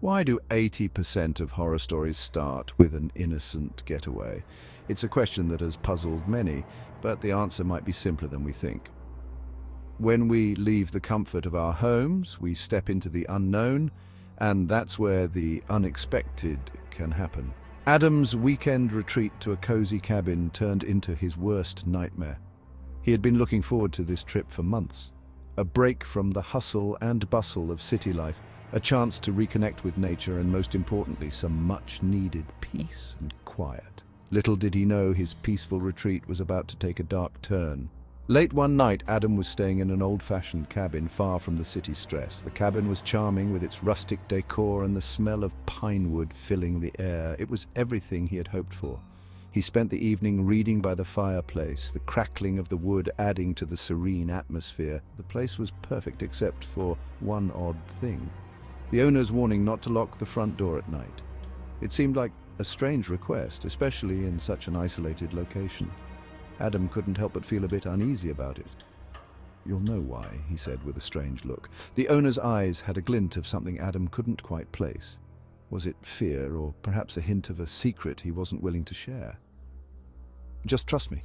Why do 80% of horror stories start with an innocent getaway? It's a question that has puzzled many, but the answer might be simpler than we think. When we leave the comfort of our homes, we step into the unknown, and that's where the unexpected can happen. Adam's weekend retreat to a cozy cabin turned into his worst nightmare. He had been looking forward to this trip for months. A break from the hustle and bustle of city life, a chance to reconnect with nature, and most importantly, some much-needed peace and quiet. Little did he know his peaceful retreat was about to take a dark turn. Late one night, Adam was staying in an old-fashioned cabin far from the city stress. The cabin was charming with its rustic decor and the smell of pine wood filling the air. It was everything he had hoped for. He spent the evening reading by the fireplace, the crackling of the wood adding to the serene atmosphere. The place was perfect except for one odd thing: the owner's warning not to lock the front door at night. It seemed like a strange request, especially in such an isolated location. Adam couldn't help but feel a bit uneasy about it. "You'll know why," he said with a strange look. The owner's eyes had a glint of something Adam couldn't quite place. Was it fear, or perhaps a hint of a secret he wasn't willing to share? "Just trust me."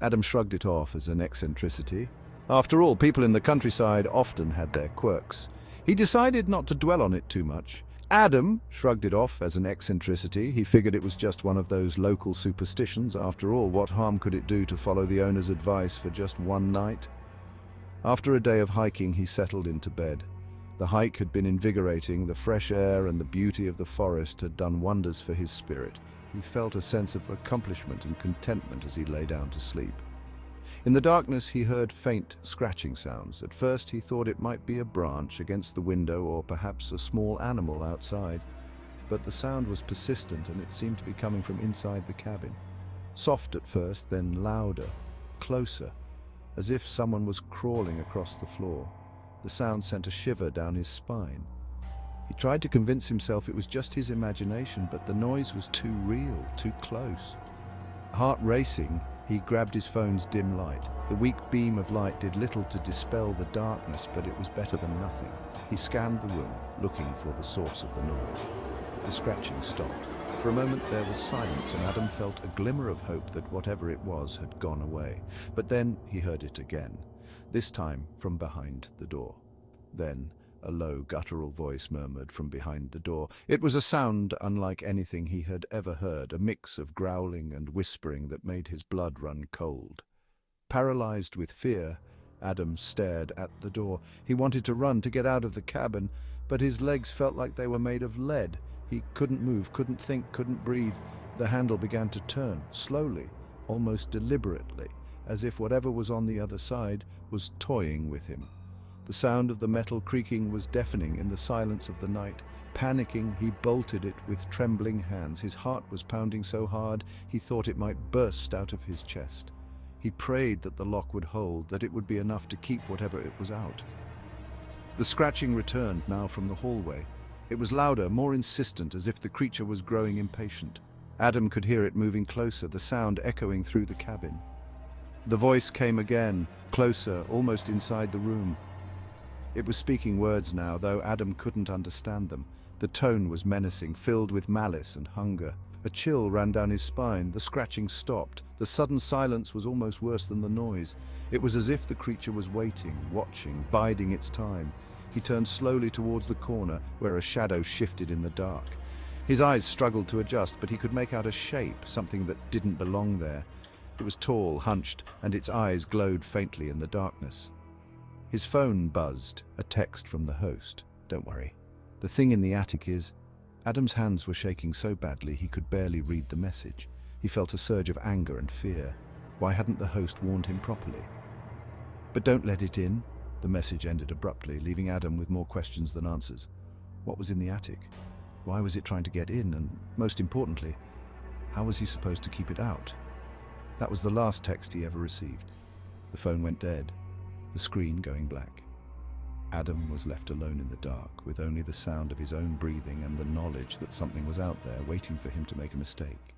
Adam shrugged it off as an eccentricity. After all, people in the countryside often had their quirks. He decided not to dwell on it too much. Adam shrugged it off as an eccentricity. He figured it was just one of those local superstitions. After all, what harm could it do to follow the owner's advice for just one night? After a day of hiking, he settled into bed. The hike had been invigorating. The fresh air and the beauty of the forest had done wonders for his spirit. He felt a sense of accomplishment and contentment as he lay down to sleep. In the darkness, he heard faint scratching sounds. At first, he thought it might be a branch against the window or perhaps a small animal outside. But the sound was persistent, and it seemed to be coming from inside the cabin. Soft at first, then louder, closer, as if someone was crawling across the floor. The sound sent a shiver down his spine. He tried to convince himself it was just his imagination, but the noise was too real, too close. Heart racing, he grabbed his phone's dim light. The weak beam of light did little to dispel the darkness, but it was better than nothing. He scanned the room, looking for the source of the noise. The scratching stopped. For a moment there was silence, and Adam felt a glimmer of hope that whatever it was had gone away. But then he heard it again, this time from behind the door. Then a low, guttural voice murmured from behind the door. It was a sound unlike anything he had ever heard, a mix of growling and whispering that made his blood run cold. Paralyzed with fear, Adam stared at the door. He wanted to run, to get out of the cabin, but his legs felt like they were made of lead. He couldn't move, couldn't think, couldn't breathe. The handle began to turn, slowly, almost deliberately, as if whatever was on the other side was toying with him. The sound of the metal creaking was deafening in the silence of the night. Panicking, he bolted it with trembling hands. His heart was pounding so hard he thought it might burst out of his chest. He prayed that the lock would hold, that it would be enough to keep whatever it was out. The scratching returned now from the hallway. It was louder, more insistent, as if the creature was growing impatient. Adam could hear it moving closer, the sound echoing through the cabin. The voice came again, closer, almost inside the room. It was speaking words now, though Adam couldn't understand them. The tone was menacing, filled with malice and hunger. A chill ran down his spine. The scratching stopped. The sudden silence was almost worse than the noise. It was as if the creature was waiting, watching, biding its time. He turned slowly towards the corner, where a shadow shifted in the dark. His eyes struggled to adjust, but he could make out a shape, something that didn't belong there. It was tall, hunched, and its eyes glowed faintly in the darkness. His phone buzzed, a text from the host. "Don't worry. The thing in the attic is..." Adam's hands were shaking so badly he could barely read the message. He felt a surge of anger and fear. Why hadn't the host warned him properly? "But don't let it in." The message ended abruptly, leaving Adam with more questions than answers. What was in the attic? Why was it trying to get in? And most importantly, how was he supposed to keep it out? That was the last text he ever received. The phone went dead, the screen going black. Adam was left alone in the dark, with only the sound of his own breathing and the knowledge that something was out there waiting for him to make a mistake.